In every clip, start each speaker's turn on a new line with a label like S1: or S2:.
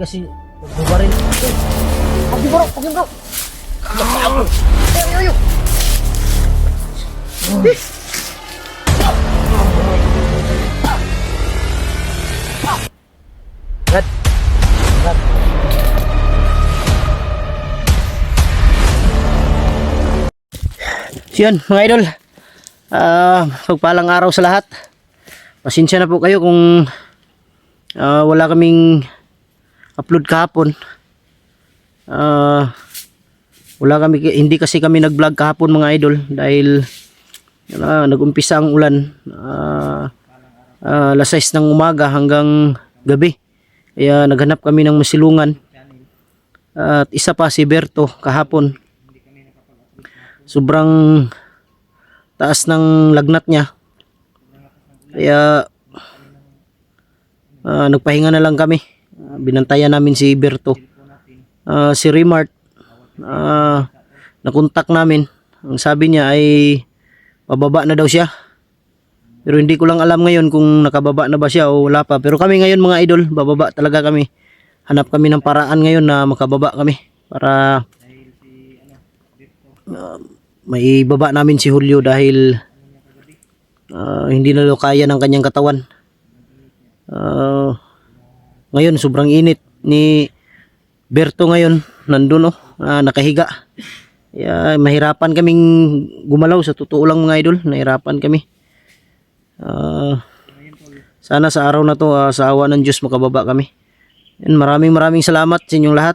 S1: kasi bubarin. Pagi bro, pagi bro. Ayo, ayo. Brad. Brad. Yan mga idol. Pagpalang araw sa lahat. Pasensya na po kayo kung wala kaming upload kahapon. Hindi kasi kami nag-vlog kahapon mga idol dahil nag-umpisa ang ulan. Alas 6 ng umaga hanggang gabi. Kaya naghanap kami ng masilungan. At isa pa si Berto kahapon. Sobrang taas ng lagnat niya. Kaya nagpahinga na lang kami. Binantayan namin si Berto. Si Remart nakontak namin. Ang sabi niya ay pababa na daw siya. Pero hindi ko lang alam ngayon kung nakababa na ba siya o wala pa. Pero kami ngayon mga idol, bababa talaga kami. Hanap kami ng paraan ngayon na makababa kami para may baba namin si Julio dahil hindi na daw kaya ng kanyang katawan. Ngayon sobrang init ni Berto ngayon, nandun nakahiga. Kaya mahirapan kaming gumalaw, sa totoo lang mga idol, nahirapan kami. Sana sa araw na to, sa awa ng Diyos makababa kami. And maraming salamat sa inyong lahat.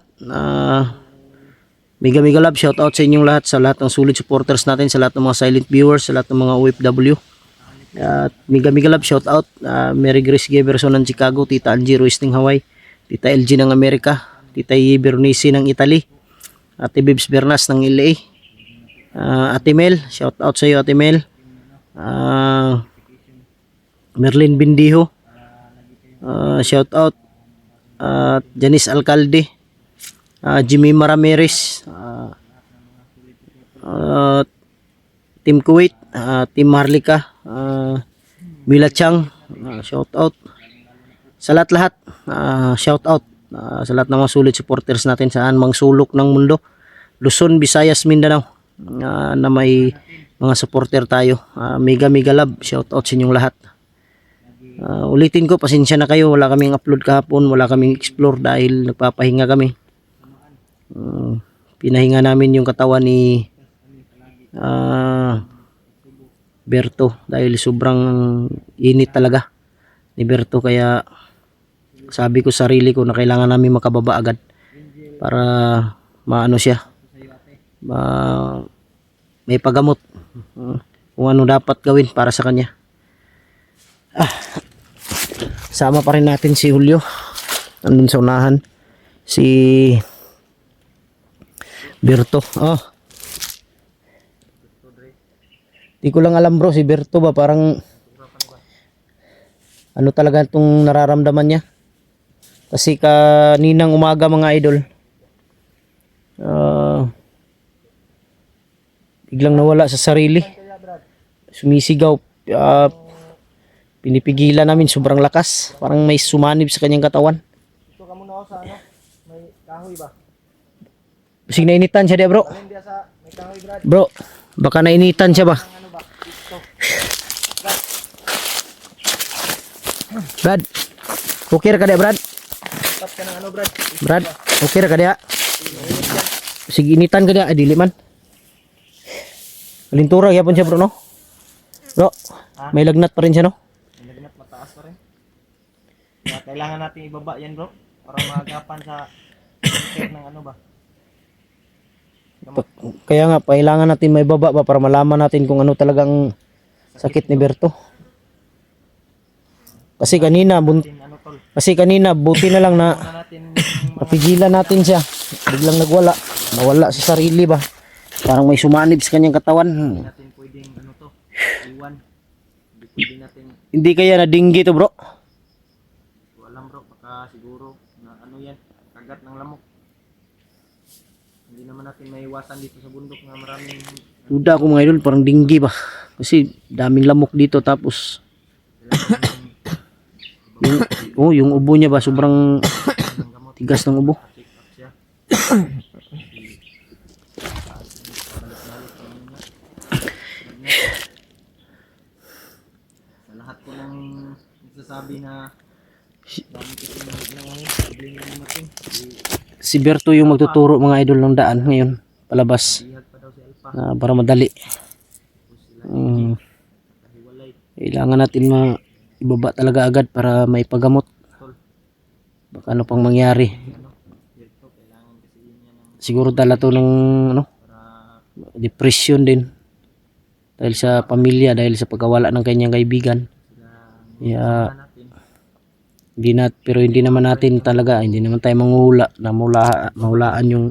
S1: Mega love, shout out sa inyong lahat, sa lahat ng solid supporters natin, sa lahat ng mga silent viewers, sa lahat ng mga OFW. At mega love, shout out Mary Grace Geverson ng Chicago, Tita Angie Ruiz ng Hawaii, Tita LG ng Amerika, Tita Bernice ng Italy, Ate Bibs Bernas ng LA, Ate Mel, shout out sa iyo Ate Mel, Merlin Bindiho, shout out Janice Alcalde, Jimmy Ramirez, Team Kuwait, Team Marlika, Mila Chang, shout out sa lahat, shout out sa lahat ng mga solid supporters natin saan mang sulok ng mundo, Luzon, Visayas, Mindanao, na may mga supporter tayo. Mega love, shout out sa inyong lahat. Ulitin ko, pasensya na kayo, wala kaming upload kahapon, wala kaming explore dahil nagpapahinga kami. Pinahinga namin yung katawan ni Berto dahil sobrang init talaga ni Berto, kaya sabi ko sa sarili ko na kailangan namin makababa agad para maano siya, may pagamot, kung ano dapat gawin para sa kanya. Sama pa rin natin si Julio, nandun sa unahan si Berto. Di ko lang alam bro, si Berto ba parang ano talaga itong nararamdaman niya. Kasi kaninang umaga mga idol, biglang nawala sa sarili, sumisigaw, pinipigilan namin, sobrang lakas, parang may sumanib sa kanyang katawan.
S2: Ito ka muna ako sa ano, may kahoy ba?
S1: Basig nainitan siya di bro.
S2: May kahoy Brad.
S1: Bro, baka nainitan siya ba?
S2: Ano ba? Ito.
S1: Brad, okay ra ka di Brad?
S2: Stop ka ng ano Brad?
S1: Brad, okay ra ka di? Sige, initan ka di, dili man. Kalintura gyapon siya bro no? Bro, may lagnat pa rin siya no?
S2: Nagnat mataas pa rin. Kaya kailangan natin ibaba yan bro para maagapan sa care ng ano ba?
S1: Kaya nga, kailangan natin may baba ba para malaman natin kung ano talagang sakit ni Berto. Kasi kanina,
S2: Ano tol?
S1: buti na lang na
S2: Muna natin
S1: mapigilan natin siya. Biglang nawala sa sarili ba? Parang may sumanib sa kanyang katawan.
S2: natin pwedeng ano to, iwan. Hindi pwede natin,
S1: Hindi kaya nadinggi to bro?
S2: alam bro, baka siguro na ano yan, kagat ng lamok. Hindi naman natin maiwasan dito sa bundok na maraming
S1: Duda ko mga idol, parang dinggi ba? Kasi daming lamok dito, tapos yung ubo niya ba sobrang
S2: ng gamot.
S1: Tigas ng ubo.
S2: Check up siya. Balik-balik kami nga. Sa lahat ko nang nagsasabi na dami kasi ng ano, problema natin.
S1: Si Berto yung magtuturo mga idol ng daan ngayon. Palabas.
S2: Bihag pa daw si Alpha.
S1: Para madali.
S2: Tapos sila kahiwalay.
S1: Kailangan natin ibaba talaga agad para may pagamot.
S2: Tol.
S1: Baka ano pang mangyari.
S2: Ano, Berto, kailangan kasi yun yan ng
S1: Siguro dala to ng
S2: para
S1: depression din. Dahil sa pamilya, dahil sa pagkawala ng kanyang kaibigan.
S2: sila
S1: Kaya
S2: natin.
S1: hindi naman natin talaga, hindi naman tayo manguhula na mahulaan yung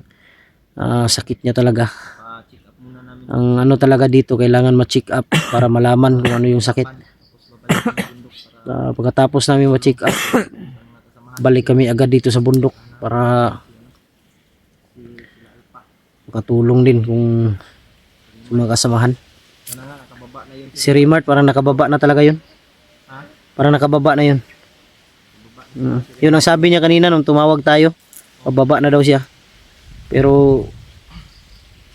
S1: sakit niya talaga.
S2: Pa-check up muna namin.
S1: Ang ano talaga dito, kailangan ma-check up para malaman kung ano yung sakit.
S2: Tapos babalik sa bundok para
S1: Pagkatapos namin ma-check up,
S2: nakasamahan
S1: balik kami agad dito sa bundok para
S2: sila Alpha.
S1: makatulong din kung sa mga kasamahan.
S2: Sana nga, nakababa na yun.
S1: Si Rimart parang nakababa na talaga yun.
S2: Ha?
S1: Parang nakababa na yun. Yun ang sabi niya kanina nung tumawag tayo. Pababa na daw siya. Pero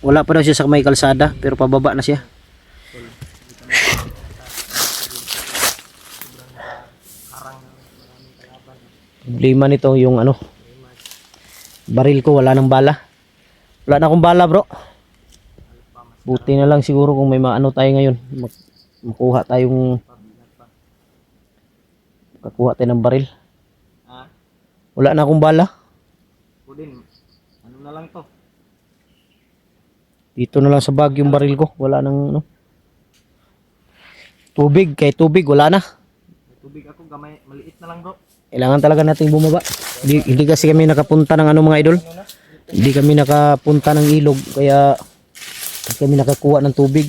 S1: wala pa daw siya sa may kalsada, pero pababa na siya. Problema nito yung ano, baril ko wala nang bala. Wala na akong bala, bro. Buti na lang siguro kung may maano tayo ngayon. Makuha tayong makakuha tayo ng baril.
S2: Ha?
S1: Wala na akong bala.
S2: Ako din. Ano na lang to?
S1: Dito na lang sa bag yung baril ko. Wala nang ano. Tubig, kay tubig wala na.
S2: May tubig ako, gamay, maliit na lang bro.
S1: Kailangan talaga nating bumaba. Hindi kasi kami nakapunta ng ano mga idol. Hindi kami nakapunta ng ilog kaya hindi kami nakakuha ng tubig.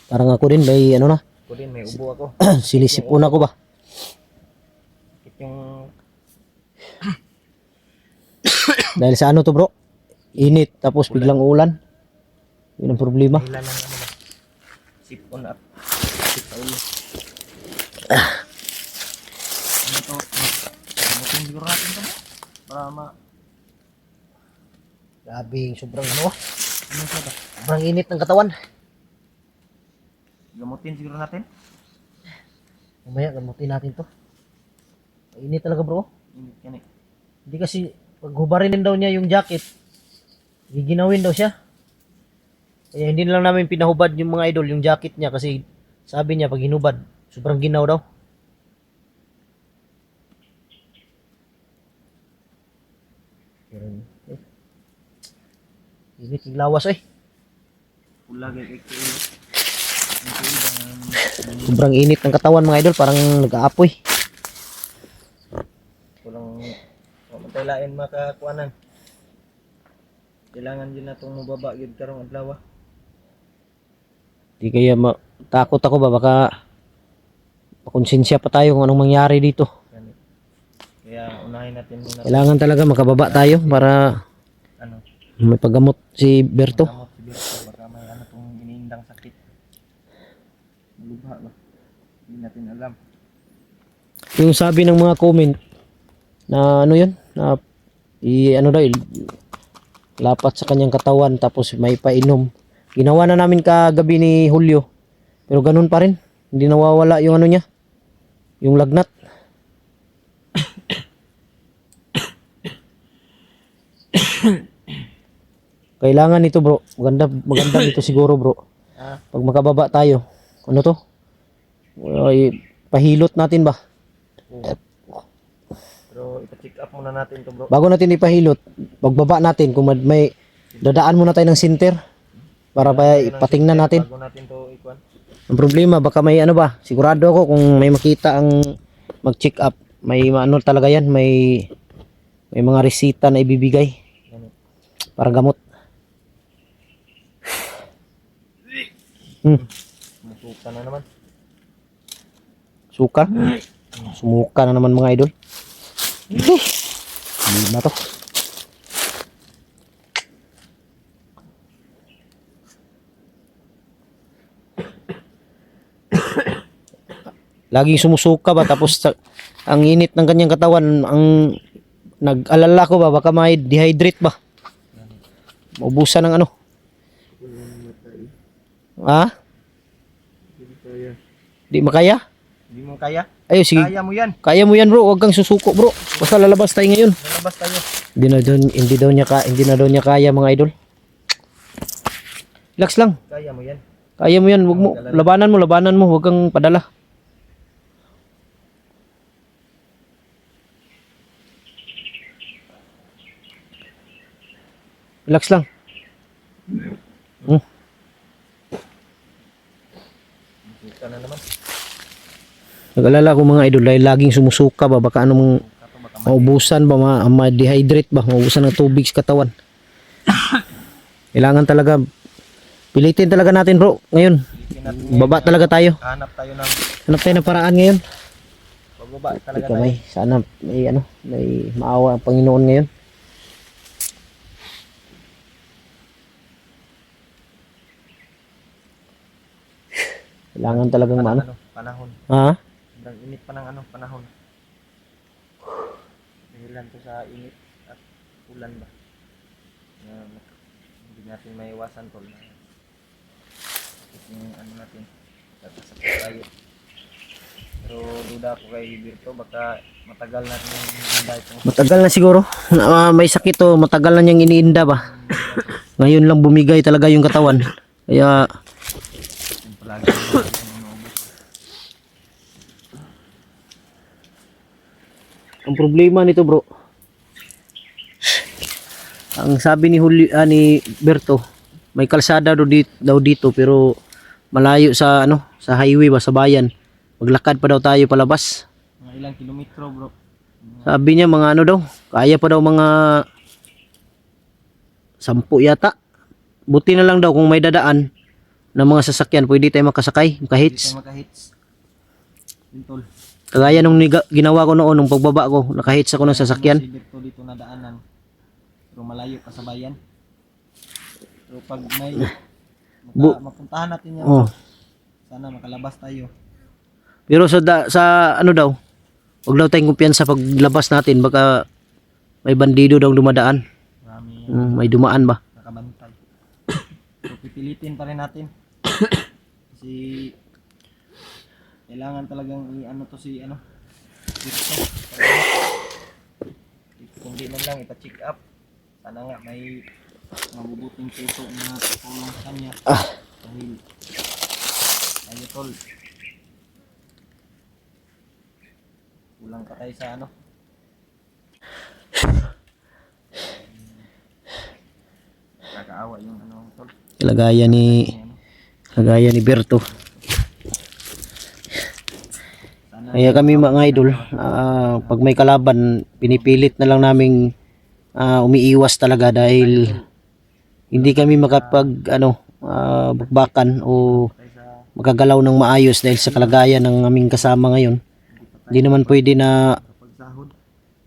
S1: Parang ako din may ano na.
S2: Ako din, may ubo ako.
S1: Sinisipon ako ba?
S2: Sakit yung
S1: Dahil sa ano to bro? Init tapos biglang ulan. Yun ang problema.
S2: ilan ng ano ba? Sipon up. Sip sa ulo. Ano to? Gamutin siguro natin to ba? Para
S1: Grabe, sobrang ano ah.
S2: ano siya ba?
S1: Sobrang init ng katawan.
S2: Gamutin siguro natin?
S1: Mamaya gamutin natin to. Init talaga bro.
S2: Init yan eh.
S1: Hindi kasi pag hubarin din daw niya yung jacket, giginawin daw siya. Kaya hindi na lang namin pinahubad yung mga idol, yung jacket niya kasi sabi niya pag hinubad, sobrang ginaw daw. Init yung lawas eh.
S2: Pula gay kay
S1: Sobrang init ng katawan mga idol, parang nag-aapoy.
S2: kulang mataylain makakuanan. Kailangan din natong mababa gyud karong adlaw.
S1: Di kaya takot ako ba baka makonsensya pa tayo kung anong mangyari dito.
S2: Kaya unahin natin muna
S1: Kailangan talaga makababa tayo para
S2: ano,
S1: may paggamot si Berto.
S2: gamot si Berto baka may ano tong iniindang sakit. Malubha ba? Hindi natin alam.
S1: Yung sabi ng mga comment na ano yun, na ano daw, lapat sa kanyang katawan tapos may painom. Ginawa na namin kagabi ni Julio. Pero ganun pa rin. Hindi nawawala yung ano niya. Yung lagnat. Kailangan nito bro. Maganda nito siguro bro.
S2: Ah,
S1: Pag makababa tayo. Ano to? Ay, pahilot natin ba?
S2: pero ipa-check up muna natin to bro.
S1: Bago natin ipahilot, pagbaba natin kung may dadaan muna tayo ng center para pa ipatingnan natin.
S2: Bago natin to ikuan.
S1: Ang problema baka may ano ba, sigurado ako kung may makita ang mag-check up, may ano talaga yan, may mga resita na ibibigay
S2: Ganun.
S1: para gamot.
S2: Masuka na naman.
S1: Suka. Sumuka na naman mga idol. Hindi na to. laging sumusuka ba, tapos ang init ng kanyang katawan, ang nag-alala ko ba, baka may dehydrate ba. Maubusan ng ano. Ha? Di makaya?
S2: Hindi mo kaya?
S1: Ayo, sige.
S2: Kaya mo yan.
S1: Kaya mo yan bro, huwag kang susuko bro. Basta lalabas tayo ngayon.
S2: Lalabas tayo.
S1: Hindi na daw niya kaya mga idol. Relax lang.
S2: Kaya mo yan.
S1: Kaya mo yan, wag mo. Labanan mo, huwag kang padala. Relax lang.
S2: Kita na naman.
S1: Nag-alala ko mga idol dahil laging sumusuka ba, baka anong maubusan ba, ma-dehydrate ba, maubusan ng tubig sa katawan. Kailangan talaga, pilitin talaga natin bro, ngayon. Baba talaga tayo.
S2: Hanap tayo
S1: Ng
S2: ng
S1: paraan ngayon.
S2: bababa talaga
S1: Ika
S2: tayo.
S1: sana may maawa ang Panginoon ngayon. Kailangan talagang maano.
S2: Panahon.
S1: Ha?
S2: Sobrang init pa ng panahon. Dahilan to sa init at ulan ba. Na hindi natin maiwasan tol. Yung natin. Tatasakit tayo. Pero duda ko kay Birto, baka matagal na rin yung iniinda itong
S1: Matagal na siguro. May sakit to, matagal na niyang iniinda ba. Ngayon lang bumigay talaga yung katawan. Kaya
S2: yung palagi yung inuubos.
S1: ang problema nito bro, ang sabi ni ni Berto, may kalsada daw dito pero malayo sa sa highway ba, sa bayan. Maglakad pa daw tayo palabas.
S2: Mga ilang kilometro bro.
S1: Sabi niya mga daw, kaya pa daw mga 10 yata. Buti na lang daw kung may dadaan ng mga sasakyan, pwede tayo makasakay,
S2: Hindi
S1: makahits.
S2: tayo makahits. Yun tol.
S1: Kagaya nung ginawa ko noon, nung pagbaba ko, nakahits ako ng sasakyan.
S2: Si Birto dito na daanan. Pero malayo pa sa bayan. Pero pag may mapuntahan natin yan.
S1: Oh.
S2: Sana makalabas tayo.
S1: Pero sa daw, wag daw tayong kumpiyansa paglabas natin, baka may bandido daw dumadaan.
S2: Marami
S1: May dumaan ba?
S2: nakabantay. So pipilitin pa rin natin. Kasi kailangan talagang to si Birto. Kung di man lang ipa-check up. Sana nga may mabubuting puso na tulong sa kanya. Dahil tayo tol. Kulang pa tayo sa kakaawa yung tol.
S1: Kalagayan ni Berto.
S2: Sana
S1: Kaya kami mga idol, pag may kalaban, pinipilit na lang naming umiiwas talaga dahil hindi kami makapag bakbakan o
S2: tayo sa
S1: makagalaw ng maayos dahil sa kalagayan ng aming kasama ngayon. Hindi naman pwede na
S2: pagsahod.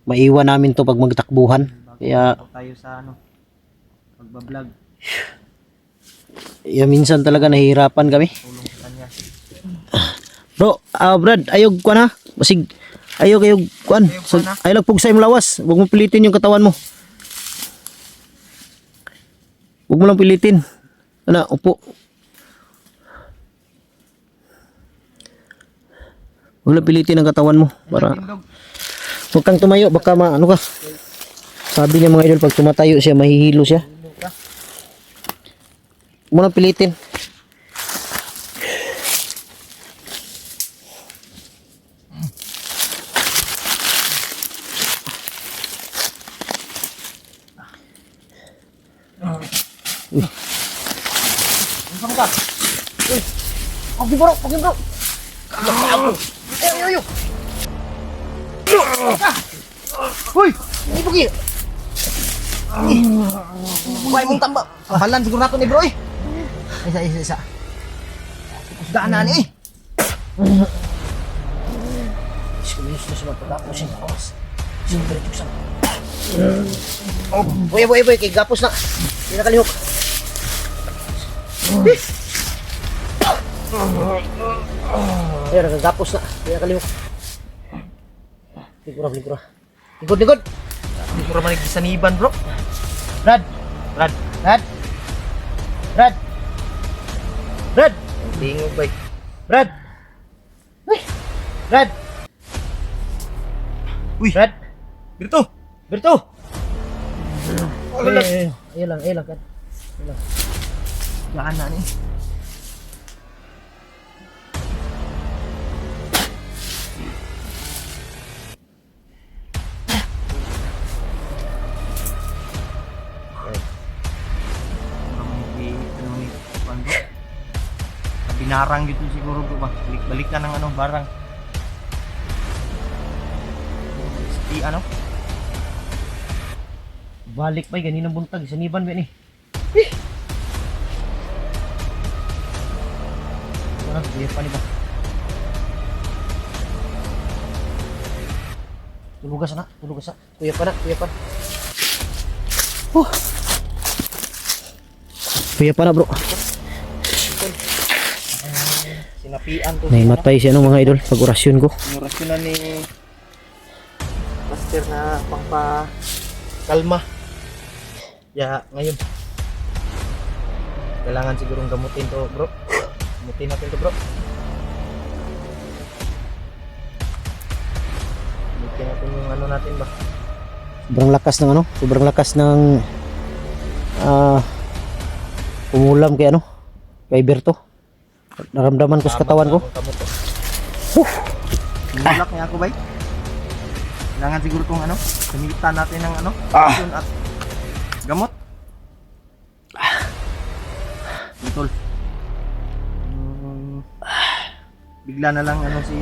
S1: maiwan namin to pag magtakbuhan. Kaya
S2: Tayo sa pagbablog.
S1: minsan talaga nahihirapan kami.
S2: Tulong sa kanya.
S1: Bro, Brad, ayog ko na. Basig, ayog kuan. Ayog pugsay mo lawas. Huwag mo pilitin yung katawan mo. Huwag mo lang pilitin. Upo. Huwag lang pilitin ang katawan mo. Para
S2: Tindog.
S1: huwag kang tumayo. Baka ka. Sabi niya mga idol, pag tumatayo siya, mahihilo siya. Huwag mo lang pilitin.
S2: Saan ka? Uy! Pagi bro! Ayo! Uy! Hindi pugi! Huwag mong tamba! Pahalan siguro nato ni bro eh! Isa. Daan na ni eh!
S1: Kumilos na sila pagkapos yung kawas. Siyempre, tuksan. Boy, kay gapos na. Hindi na kalihok. Ayun, nagagapos na. Hindi na kalimok. Ligura, ligura. Ligod, ligod!
S2: Hindi ko naman nagsaniban bro.
S1: Brad!
S2: Brad,
S1: Brad! Brad! Brad!
S2: tingog bay.
S1: Brad! Uy! Brad!
S2: Uy,
S1: Brad!
S2: Berto!
S1: Berto!
S2: Wala.
S1: Ayun lang, ayun lang. Ayun lang.
S2: Gaan na ni. Binarang dito siguro bro ba? Balik ka ng ano, barang. Si ano?
S1: Balik pa, ganinang buntag. Saniban ba ni? Parang kuya pa ni ba? Tulugas na, tulugas na. Kuya pa na, kuya pa. Kuya pa na bro.
S2: Sinapian to.
S1: Naimatay siya no mga idol pag orasyon ko.
S2: Yung rasyonan ni Master na pangpa kalma. Ya, ngayon. Kailangan sigurong gamutin to, bro. Gamutin natin to, bro. Gamutin natin yung ano natin ba?
S1: Sobrang lakas ng ano, sobrang lakas ng umulam kay ano, kay Berto. Naramdaman ko sa katawan ko.
S2: Nulak niya ako, bay. Kailangan siguro tong ano, gamitan natin ng ano, action at gamot. Tol. Bigla na lang ano si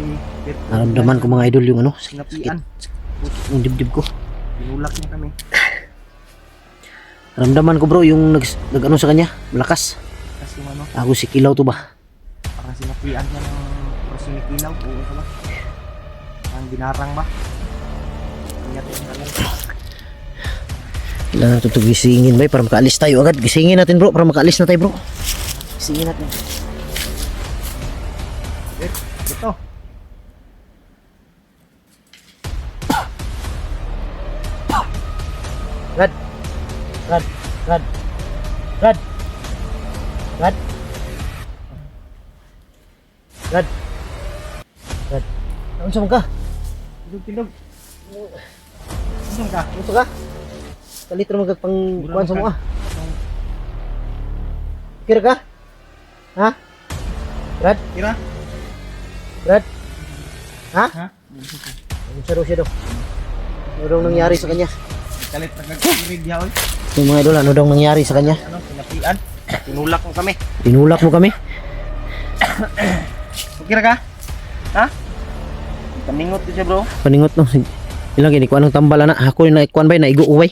S2: Pet.
S1: Naramdaman ko mga idol yung ano, sakit
S2: Sinapian.
S1: yung dibdib ko.
S2: Binulak niya kami.
S1: Naramdaman ko bro yung nag ano sa kanya, malakas.
S2: Kasi yung ano,
S1: Ako si Kilaw to ba?
S2: parang sinapian niya ng prosinikilaw. Oo ka ba? Parang binarang ba? Ingat yung ano.
S1: Kailangan natin ito gisingin ba para makaalis tayo agad. Gisingin natin bro para makaalis na tayo bro. Gisingin natin.
S2: Ito.
S1: Brad! Brad! Brad! Brad! Brad! Brad! Brad! Ano sa ka?
S2: Tilog. Saan ka?
S1: Ano ka? Kalitro magagpang kuhan sa mga. Kira ka? Ha? Brad?
S2: Kira?
S1: Brad? Ha?
S2: Ha?
S1: Ano siya daw? Ano daw nangyari sa kanya?
S2: Kalit nagkakirig niya oy.
S1: Yung mga idol, ano daw nangyari sa kanya?
S2: Ano, sinapian. Tinulak mo kami.
S1: Tinulak mo kami?
S2: Kira ka? Ha? Kaningot ko siya bro.
S1: Paningot no. Ilang gini kuan ng tambala na. Ako na kuan bay na igo uway.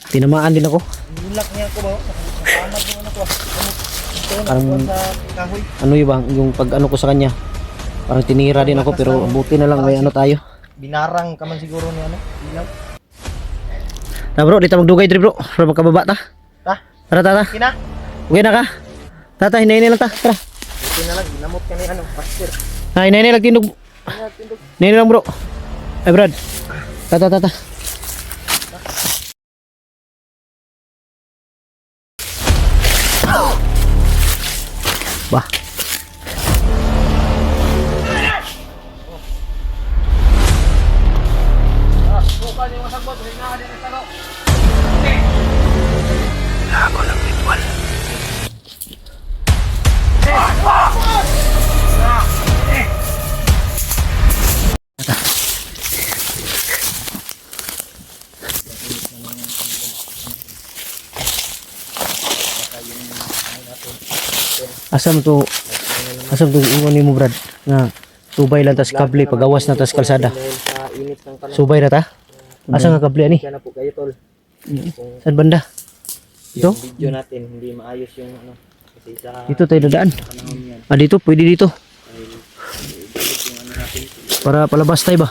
S1: Tinamaan din ako.
S2: Tinulak niya ako bro. Nakamat yung ano ko. Ito na
S1: Parang-
S2: ako sa kahoy.
S1: Ano yung bang yung pag ano ko sa kanya? Parang tinira din ako pero buti na lang may ano tayo.
S2: Binarang ka man siguro ni ano. Ilaw.
S1: Na bro, dito magdugay diri bro. Para makababa ta.
S2: Ta?
S1: Tara tara.
S2: Kina?
S1: Okay na ka? Tata, hinayin lang ta. Tara.
S2: Buti na lang. Ginamot ka ni ano. Master.
S1: Ha, hinayin lang tindog. Hinayin lang bro. Ay Brad. Tata tata. Bah. Ako lang ritual. Asam to iwan ni mo Brad nga tubay lang tas kable pagawas na tas kalsada.
S2: Dahil sa init ng panahon.
S1: Subay na ta. Asa nga kable ani?
S2: Kaya na po kayo tol. Kung
S1: Saan banda? Ito?
S2: yung video natin hindi maayos yung ano. Kasi sa
S1: Dito tayo dadaan.
S2: panahon yan.
S1: Ah dito, pwede dito.
S2: Dahil ibalik yung ano natin.
S1: Para palabas tayo ba?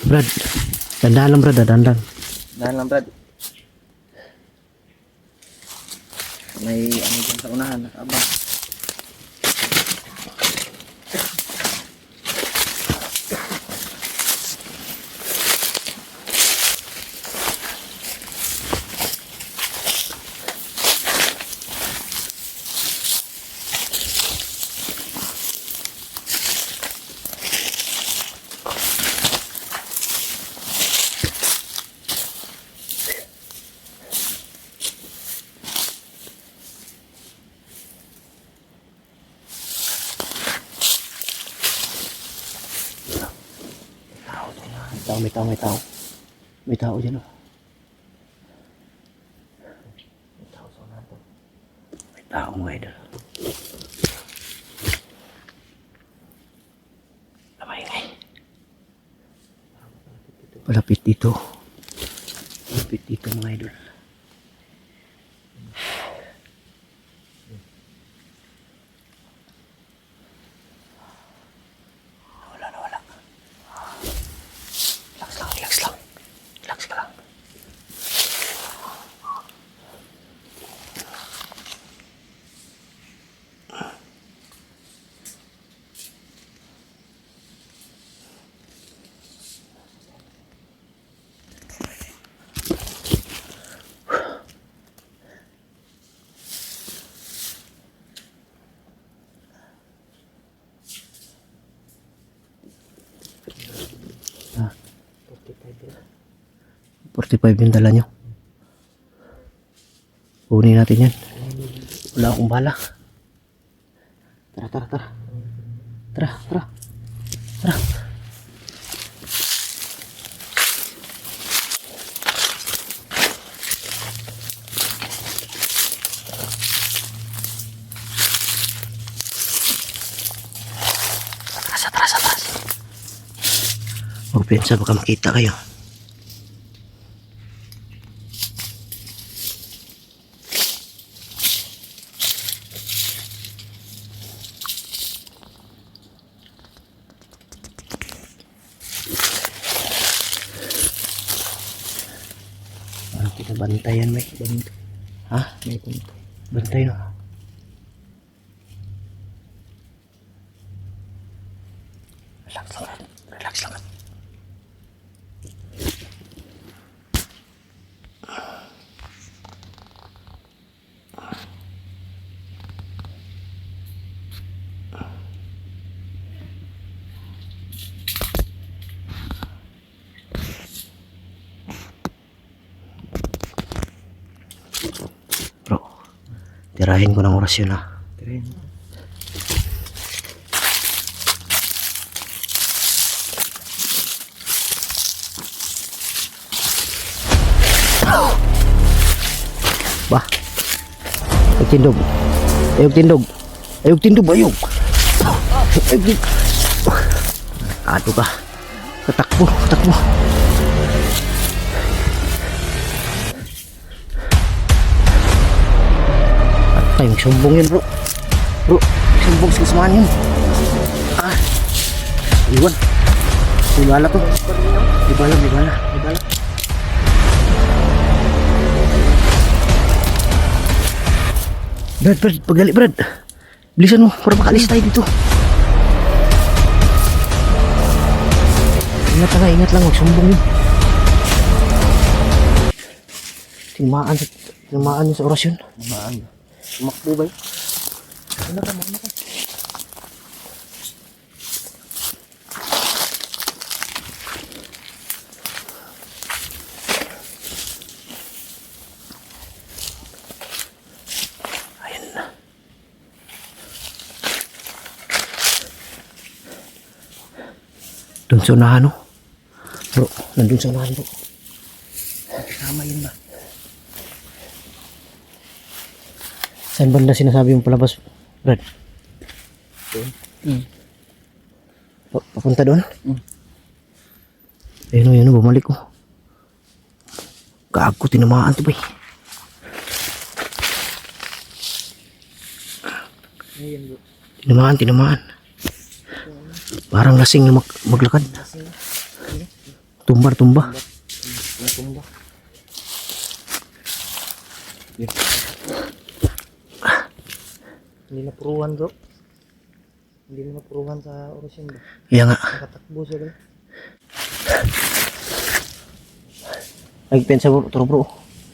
S1: Brad. Dandan lang, Brad. Dandan.
S2: Dahan lang, Brad. May ano dyan sa unahan, nakaabang.
S1: May tao. May tao dyan, oh.
S2: May tao sa unahan to.
S1: May tao, mga idol. Maingay. Palapit dito. Palapit dito, mga idol. Wala. Relax lang. Relax ka lang. Ah, 45 yung dala nyo. Kunin natin yan. Wala akong bala. Tara. Atras. Magpensa baka makita kayo. Parang pinabantayan may. Ha?
S2: May punto.
S1: Bantay no. Relax lang. Bro, tirahin ko ng orasyon ha.
S2: Tirahin.
S1: Bah. Ayog tindog. Ayog. Ato ka. Katakbo. Atay, magsumbong yun, bro. Magsumbong sa kasamahan yun. Iwan. May bala to. May bala. Brad, pagdali, Brad. Bilisan mo para makalis tayo dito. Ingat lang, magsumbong yun. Tinamaan yun sa orasyon.
S2: Tumakbo ba? Ano ka?
S1: Ayan na. Doon sa unahan, no? Bro, nandun sa unahan, bro.
S2: Kasama yun ba?
S1: Saan banda sinasabi mong palabas, Brad?
S2: Doon.
S1: Papunta doon?
S2: Mm.
S1: Ayun, bumalik ko. Gago, tinamaan to, bay.
S2: Ayan, bro.
S1: Tinamaan. Parang lasing na maglakad. Tumba.
S2: Tumba. Yes. Hindi na puruhan bro. Hindi na puruhan sa orasyon bro.
S1: Iya nga.
S2: Nakatakbo siya bro.
S1: Ay, pensa bro, turo bro.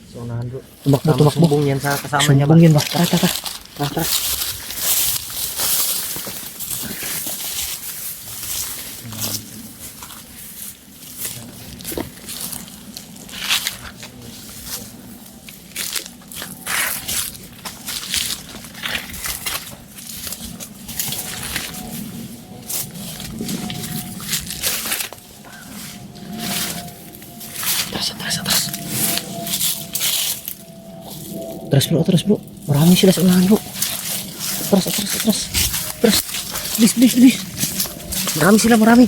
S2: So unahan bro.
S1: Tumakbo.
S2: Sumbong yan sa kasama niya ba?
S1: Sumbong yan ba? Tara. Atras bro. Marami sila sa unahan bro. Atras. Bilis. Marami.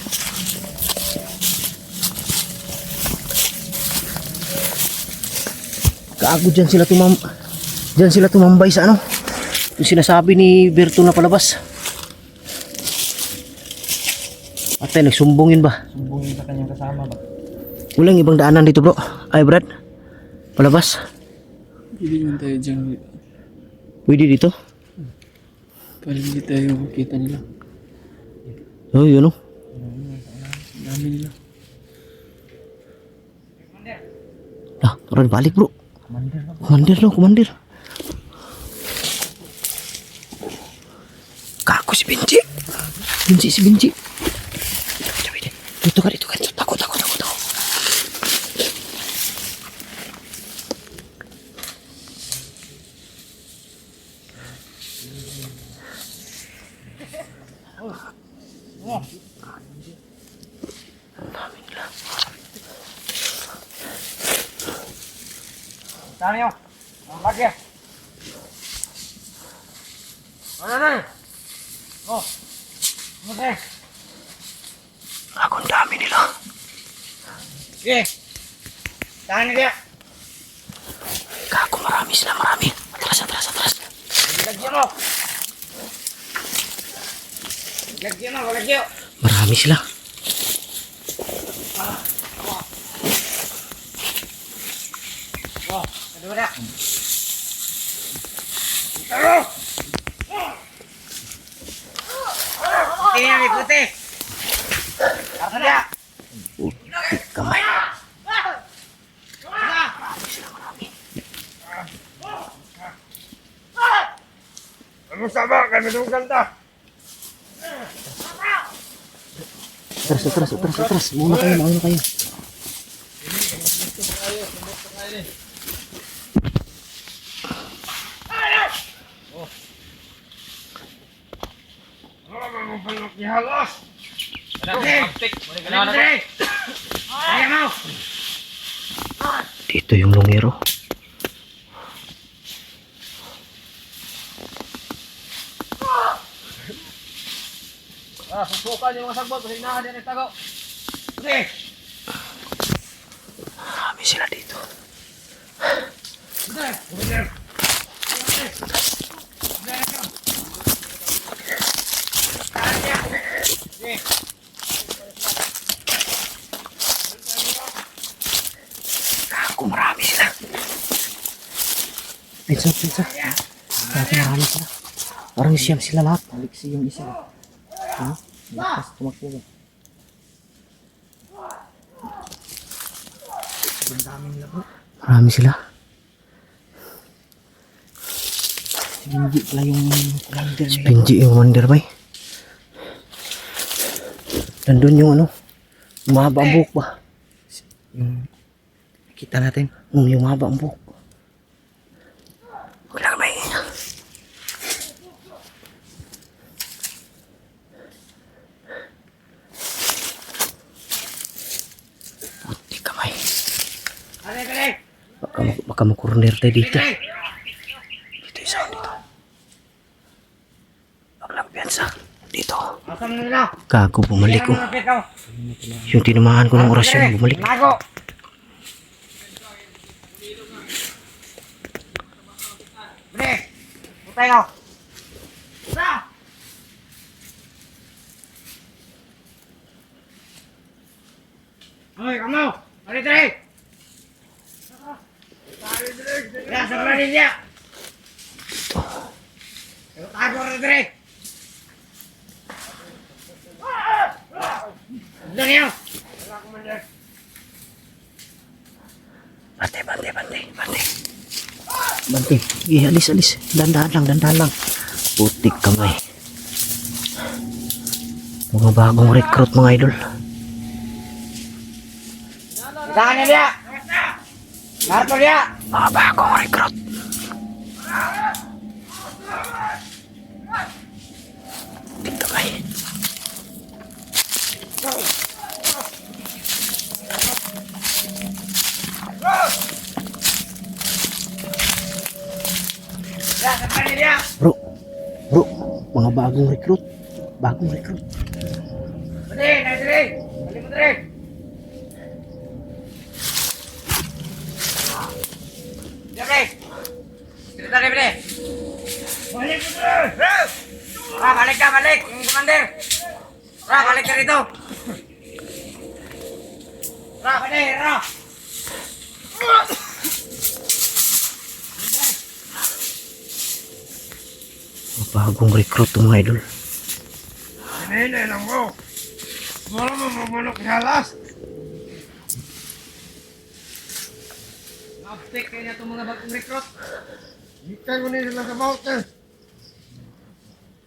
S1: Gago dyan sila tumambay sa ano. Yung sinasabi ni Berto na palabas. Atay, nagsumbong yun ba?
S2: Sumbong yun sa kanyang kasama ba?
S1: Walang ibang daanan dito bro. Ay Brad. Palabas.
S3: Hindi naman tayo dyan.
S1: Pwede dito?
S3: Para hindi tayo makita nila.
S1: Oh, yun o.
S3: Ang dami nila.
S1: Tara balik bro.
S2: Commander.
S1: Commander. Kako si Benji. Si Benji. Dito ka. Takot.
S2: Saan yun? Ang bagay. Ano? Oh. Okay.
S1: Ako, ang dami nila.
S2: Sige. Saan niya?
S1: Kako, marami sila. Atras.
S2: Lagyan mo. Lagyan.
S1: Marami sila.
S2: Oh, kedua dah. Taruh. Ini yang ikuti. Apa dia?
S1: Kamay.
S2: Kamu sabar, kami tunggu dah.
S1: Atras. Mauna kayo.
S2: Halos.
S1: Dito yung lungero.
S2: Susukan yung mga sagbot kasi hinahan din ang tago. Sige.
S1: Marami sila dito. Ako, marami sila. Pizza. Marami sila. Parang siyam sila lahat.
S2: Aliksi yung isa. Ha? Lakas tumakbo ba? Ang dami nila bro.
S1: Marami sila.
S2: Si Benji pala yung commander
S1: Si
S2: nila.
S1: Benji yung wonder bay. Nandun yung ano. Yung mahaba ang buhok ba?
S2: Yung kita natin.
S1: Yung mahaba ang buhok. Wala ka maingay na. Puti kamay. Baka makurner tayo dito. Dito isa dito. Baklang piyansa. Dito.
S2: Asam nila.
S1: Gago, bumalik ko. Yung tinamaan ko ng orasyon, bumalik.
S2: Lago. Bre. Putay ko. Sa. Hoy, kamu! Mari tayo! Ya, sebelah ini dia! Tago rin tayo! Doon niyo!
S1: Bante. Bante. Sige, alis. Dandahan lang. Putik kamay. Mga bagong recruit mga idol.
S2: Tahan niya dia! Narto dia!
S1: Mga bagong recruit. Putik kamay.
S2: Ya, sebelah ini dia!
S1: Bro, mga bagong recruit.
S2: Putih, naik sini! Balik putih! Diam nih! Cerita nih, Putih! Balik putih! Balik! Komandir! Balik dari itu! Putih!
S1: Mga bagong recruit to mga idol.
S2: Ini lang mo! Malam mo mamanok halas! Uptek kayaknya itong mga bagong recruit. Ikan ko nila sa mountain.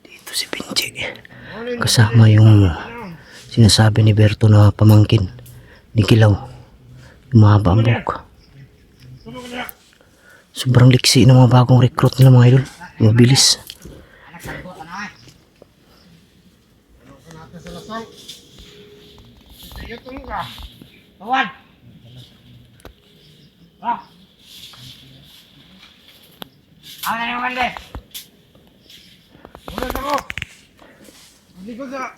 S1: Dito si Pinchi. Kasama yung sinasabi ni Berto na pamangkin ni Kilaw. Yung mahaba ang buhok. Sobrang liksi ng mga bagong recruit nila mga idol. Mabilis.
S2: Kawan! Ako na yung mandi! Muna ako! Hindi ko sa...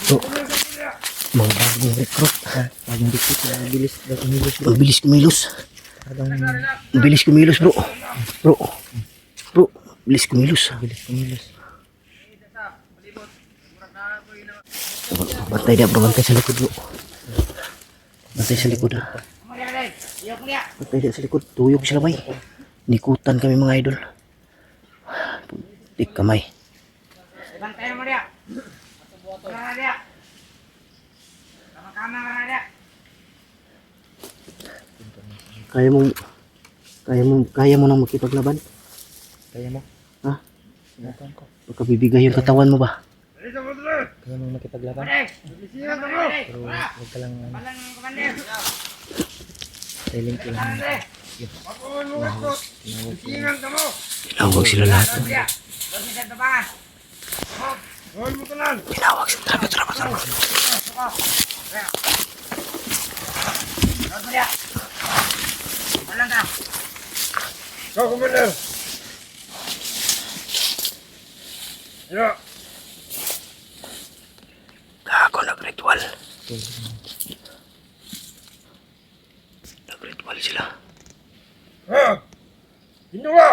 S1: So, mga bagong recruit. Mabilis kumilos. Mabilis kumilos bro. Mabilis kumilos. Bantay dia bro, bantay sa likod bro. Bantay sa likod ha. Bantay dia sa likod. Tuyok sila bay. Nikutan kami mga idol. Putik kamay.
S2: Bantay mo dia! Wala dia! Sama-sama wala dia!
S1: Kaya mo nang makipaglaban?
S3: Kaya mo?
S1: Ha?
S3: Sinukan ko.
S1: Baka bibigay yung katawan mo ba?
S3: Kaya mo makipaglaban. Pero huwag ka lang
S2: Balang komandir!
S3: silent lang.
S1: Tinawag sila lahat. Tinawag sila. Trapat.
S2: Balang ka!
S4: Go, Commander! Ya,
S1: Gago, nagritual. Nagritual sila.
S4: ha! Hindua!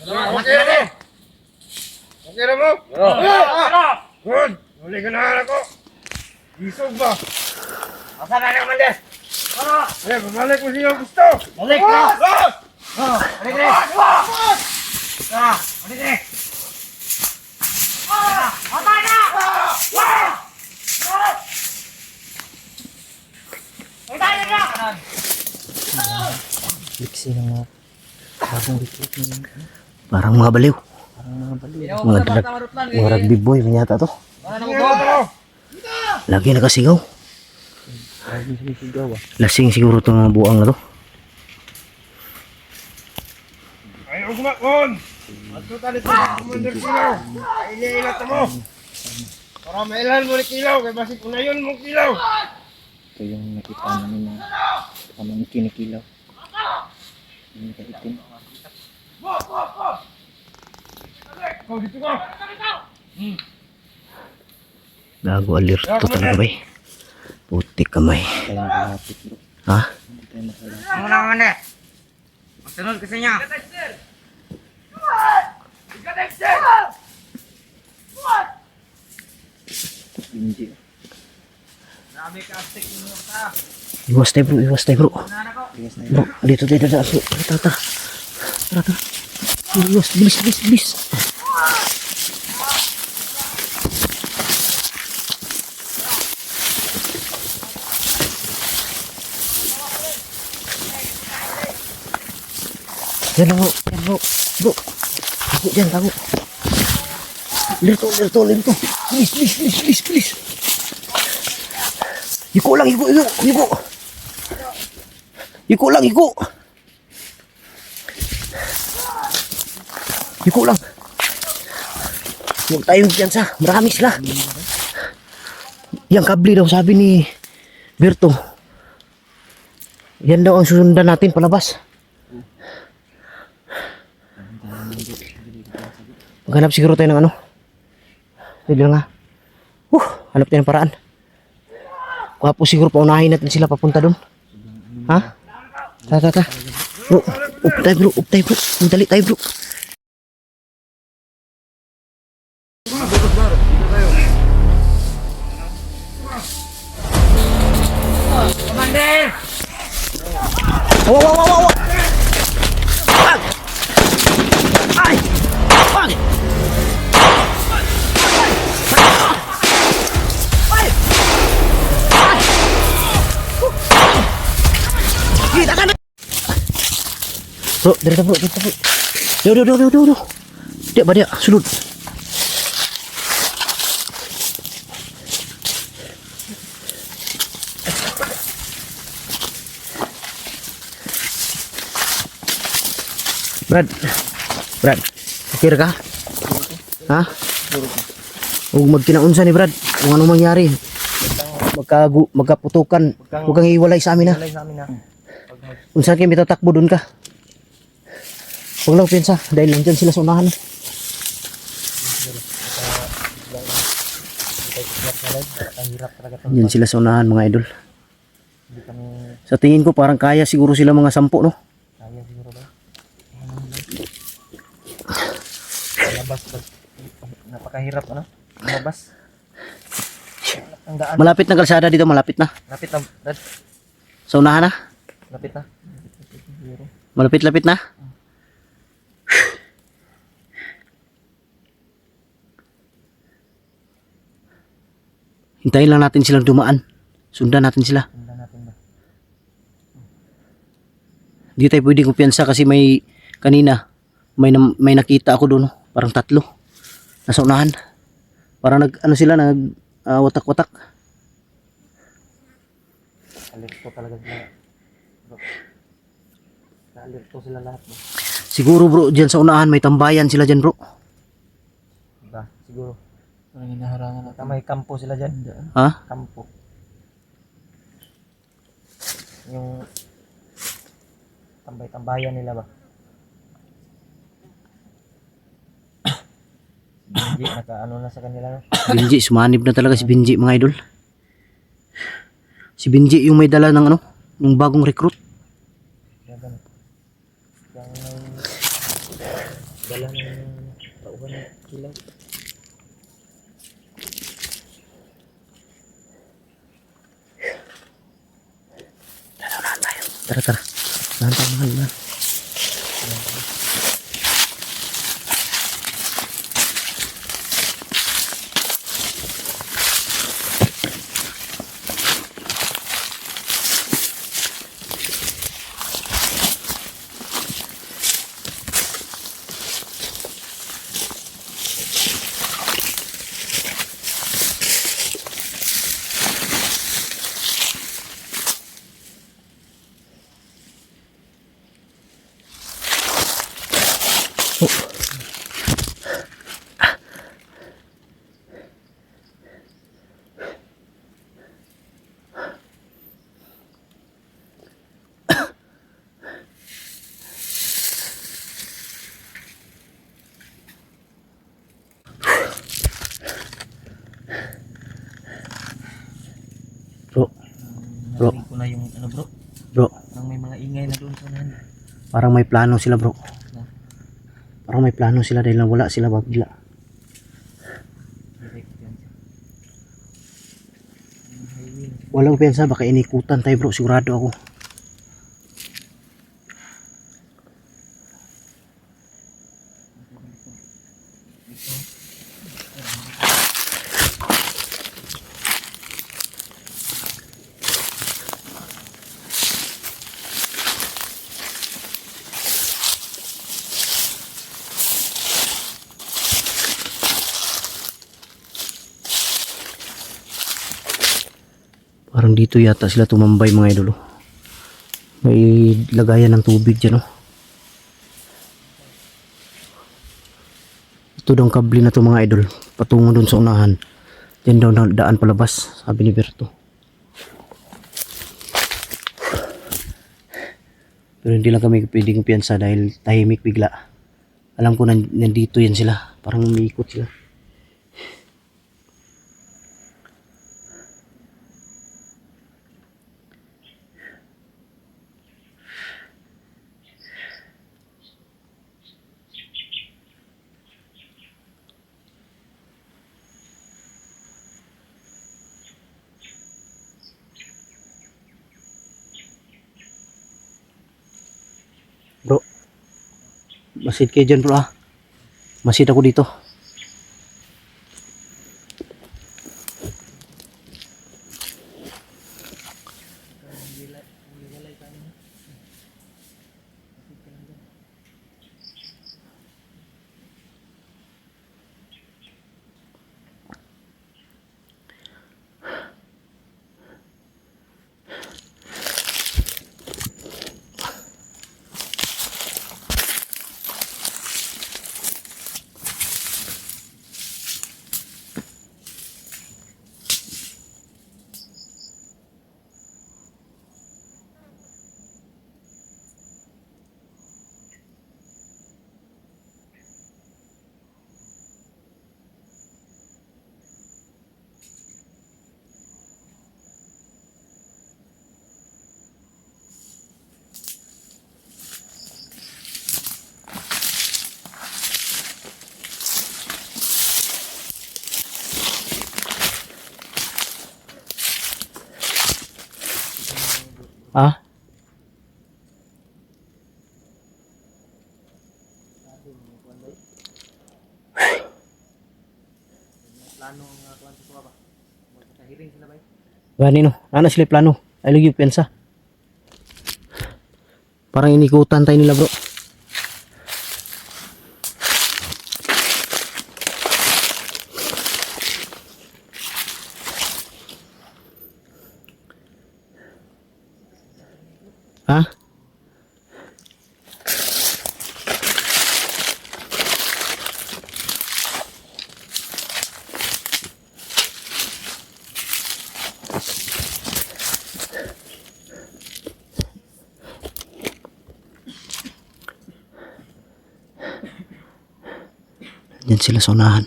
S4: Okay na mo! Okay na mo? Good! Huli ka na anak ko! Isog ba?
S2: Asa na yung komandir?
S4: Bumalik mo siya gusto!
S2: Balik na! Balik na! Balik na! Ata na! Ata na!
S3: Liksi ng mga bagong recruit ng
S1: Parang mga baliw.
S3: parang mga baliw.
S1: Mga rugby boy. Manyata to. Lagi nakasigaw.
S3: Lagi sinisigaw ah.
S1: Lasing siguro itong mga buang na to.
S4: Ayaw kumakon! At ito talit sa Commander Kilaw! Iniilat mo! Para mailan mo ni Kilaw, kaya basig unayon mo Kilaw!
S3: Ito yung nakita namin na kamang kinikilaw. Yung kaitim.
S4: Ikaw dito ka!
S1: Gago alerto talaga ba eh. Putik kamay.
S3: Kaya malapit bro.
S1: Ha?
S3: Hindi tayo makalapit.
S2: Ano na komandir? Sunod kasi niya.
S3: Binji.
S2: Grabe ka, stick mo ka.
S1: Iwas tayo bro, iwas tayo bro.
S2: Nana ko.
S3: Bigas na yun.
S1: Bro, dito, dito, dito. Tara, tara. Tara, tara. Iwas, bilis, bilis, bilis. Yan bro, yan bro. Bro, tago dyan, tago. Lirto, lirto, lirto. Bilis, bilis, bilis, bilis, bilis. Iko lang, iko, iko, iko. Iko lang, iko. Iko lang. Huwag tayong piyansa. Marami sila. Yang kabli daw, sabi ni Berto. Yan daw ang susundan natin palabas. Maghanap siguro tayo ng ano. Hindi lang ha. Hanap tayo ng paraan. Kapos siguro paunahin natin sila papunta doon. Ha? Tara. Bro, up tayo bro, up tayo bro. Dali tayo bro.
S2: Commander!
S1: Wow. Ay! Ay! Kita kan? Bro, dito bro. Duh. Dia ba dia? Sulod. Brad. Okay ka? Ha? Huwag magkinaunsa ni Brad. Kung ano mangyari. Magkaputukan. Huwag kang iwalay sa amin ha.
S2: Walay sa amin na.
S1: Kung saan kayo may tatakbo doon ka. Huwag lang piyansa. Dahil nandyan sila sa unahan.
S2: Ang hirap talaga ito.
S1: Nandyan sila sa unahan mga idol.
S2: Hindi kami
S1: Sa tingin ko parang kaya siguro sila mga 10 no?
S2: kaya siguro ba? Labas ba? Napakahirap ano? Labas. Ang daan.
S1: Malapit na kalsada dito. Malapit na.
S2: Lapit na. Brad.
S1: Sa unahan na.
S2: Lapit na.
S1: Malapit na. Hintayin lang natin silang dumaan. Sundan natin sila.
S2: Tingnan natin ba?
S1: Hindi tayo pwedeng kumpiyansa kasi may kanina may nakita ako doon. Parang 3. Nasa unahan. Parang sila watak-watak.
S2: Alerto talaga sila. Bro. Alerto sila lahat. Bro.
S1: Siguro bro, diyan sa unahan may tambayan sila diyan bro.
S2: Diba? Siguro.
S3: Parang hinaharangan natin.
S2: May kampo sila dyan.
S1: Ha?
S2: Kampo. Yung tambay-tambayan nila ba? Hindi, naka-ano na sa kanila. No?
S1: Binji, sumanib na talaga si Binji mga idol. Si Binji yung may dala ng ng bagong recruit.
S2: Kaya ganun. Yung may dala ng tauhan ng kilaw.
S1: Tara. Mahal. Bro.
S2: Narinig ko na yung ano bro.
S1: Bro.
S2: Nang may mga ingay na doon sa unahan.
S1: Parang may plano sila bro. Parang may plano sila dahil nawala sila bigla.
S3: Direct yan.
S1: Walang pensa, baka inikutan tayo bro, sigurado ako. Parang dito yata sila tumambay mga idol. Oh. May lagayan ng tubig dyan. Oh. Ito daw ang kable na to mga idol. Patungo dun sa unahan. Diyan daw na daan palabas. Sabi ni Berto. Pero hindi lang kami pwedeng piyansa dahil tahimik bigla. Alam ko nandito yan sila. Parang umiikot sila. Bro, masid kayo dyan bro ah. Masid ako dito. Ah?
S2: Plano nga kuan sa ba? Magkahiring sila ba?
S1: Gani no. Ano sila plano? I love you pensa. Parang inikutan tayo nila bro. Ha? Diyan sila sa unahan.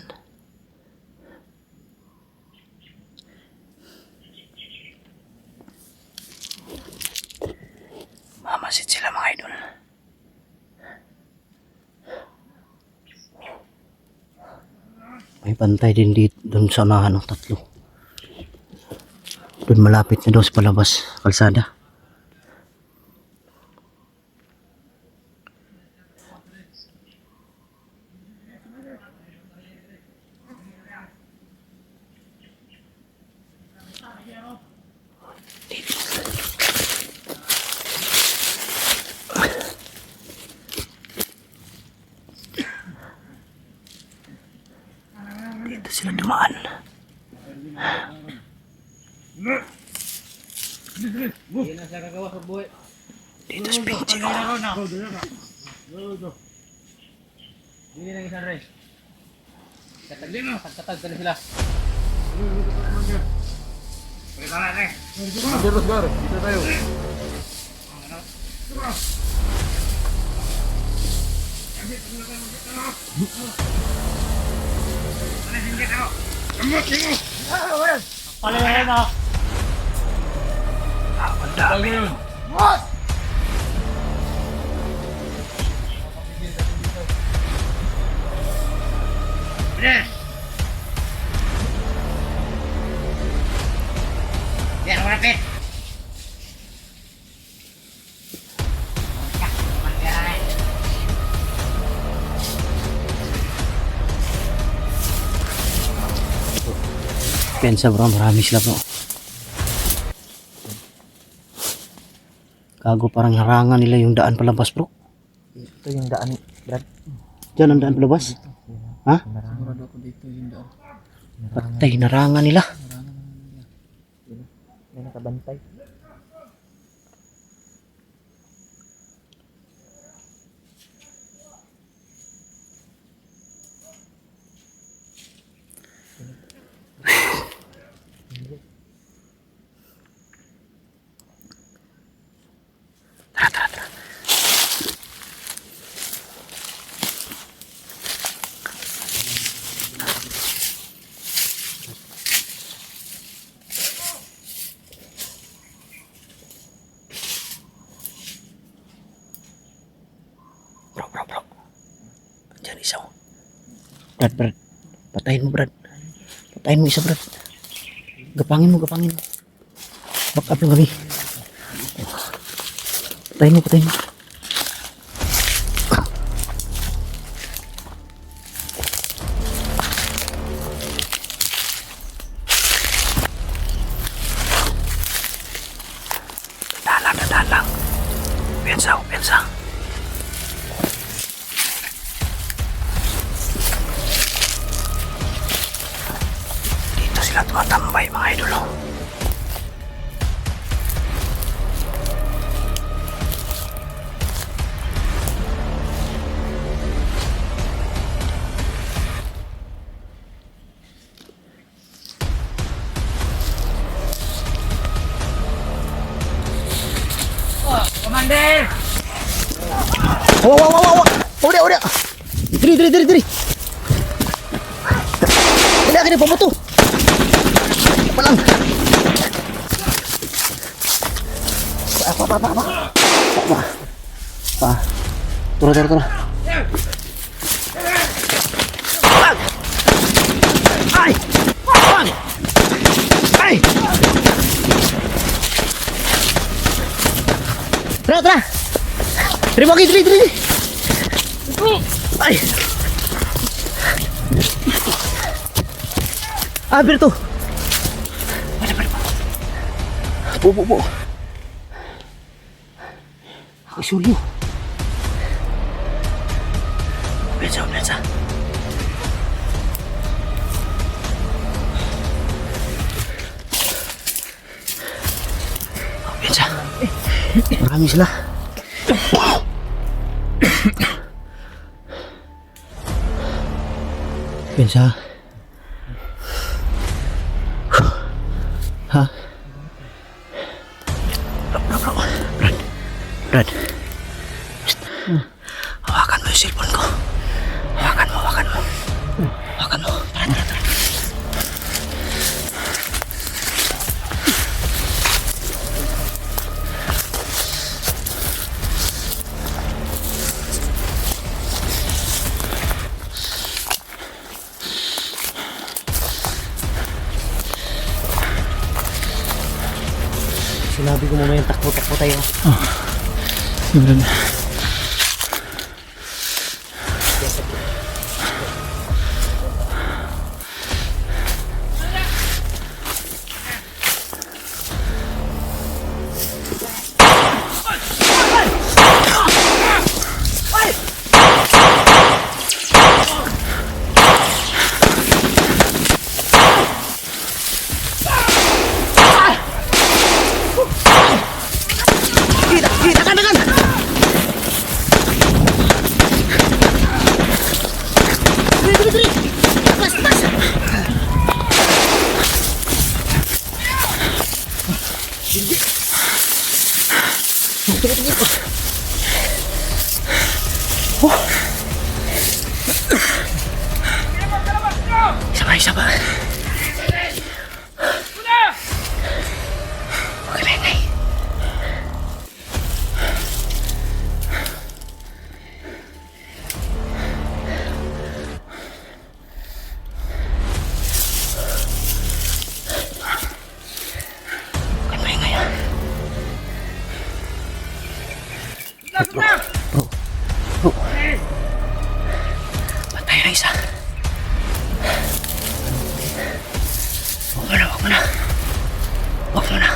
S1: Mamasid sila mga idol. May bantay din dito, doon sa unahan ng tatlo. Doon malapit na daw sa palabas, kalsada. Dito sila dumaan.
S2: Hindi na siya kagawa sa buhay.
S1: Dito sa pinchi ko.
S2: Hindi na isang rin. Katag ka na sila. Dito tayo.
S4: Palayaran na.
S1: Ang dami.
S2: Biar rapid.
S1: Pensa bro, marami sila bro. Kago parang harangan nila yung daan palabas bro.
S3: Ito yung daan, Brad.
S1: Diyan ang daan palabas. Ha?
S3: Sigurado ako dito yung daan.
S1: Patay, narangan nila.
S3: May nakabantay.
S1: Bro. Diyan isa. Brad. Patayin mo, Brad. Patayin mo isa, Brad. Gapangin mo. Back up lang kami. Patayin mo. Dalang. Pensa. Dito sila tumatambay mga idol.
S2: Commander!
S1: Wow. Udah. Diri. Ini akhirnya pembutuh. Apa lang? Apa? Turun. Ay! Tara. Diri. Ay. Hampir tuh. Bu. Ay, sulyo. Biasa. Biasa. Marami sila. Biasa. Ha? Bro. Brad. Psst. Hawakan mo yung cellphone ko. Hawakan mo. Tara. Sinabi ko mamaya takbo tayo.
S3: Brad.
S1: Kita kanan. Diri. Pas. Sabay. Okay. mo na. Huwag mo na.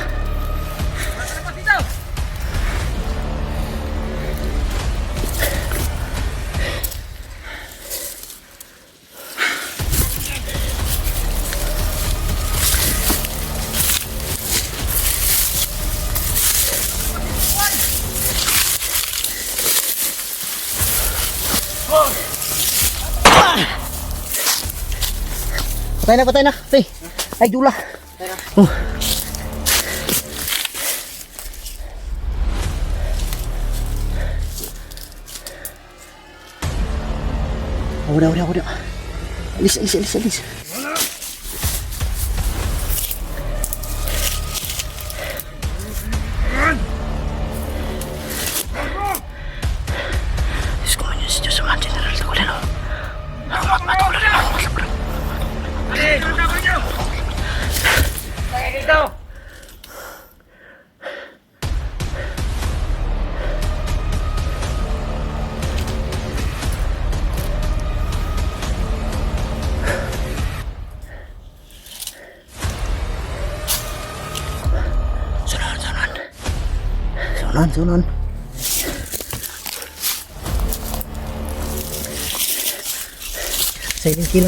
S1: Patay na. Tay. Ay, dula. Oh. Udah. Alis. Diyos ko man yun si Diyos ang General Tagulan. Rahmat matuloy. Sunan. Silent kill.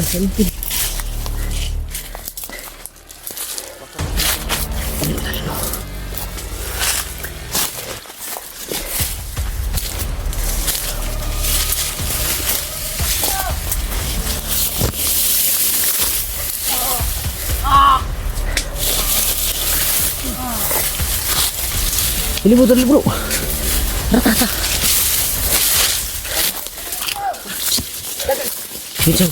S1: Dali bro. Rata. Bisa.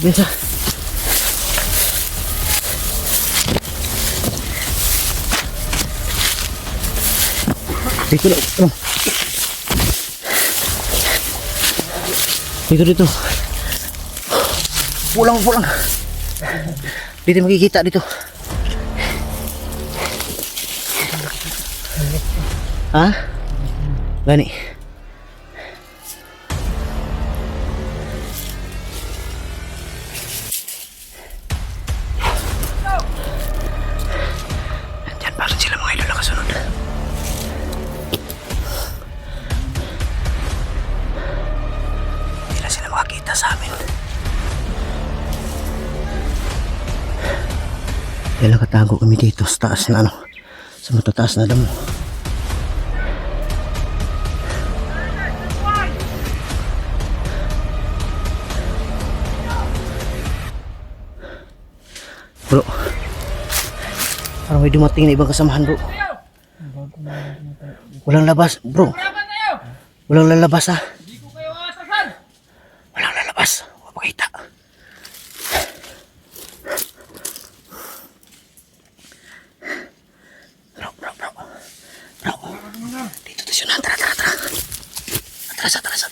S1: Dito. Pulang. Dito makikita dito. Hah? Gani. Diyan pa rin sila mga idol nakasunod. Hindi na sila makakita sa amin. Kaya nakatago kami dito sa taas na sa matataas na damo. Bro, parang may dumating na ibang kasamahan bro. Walang labas bro. Walang lalabas ha. Walang lalabas. Mapakita. Bro. Dito tayo na. Tara. Atras. Atras.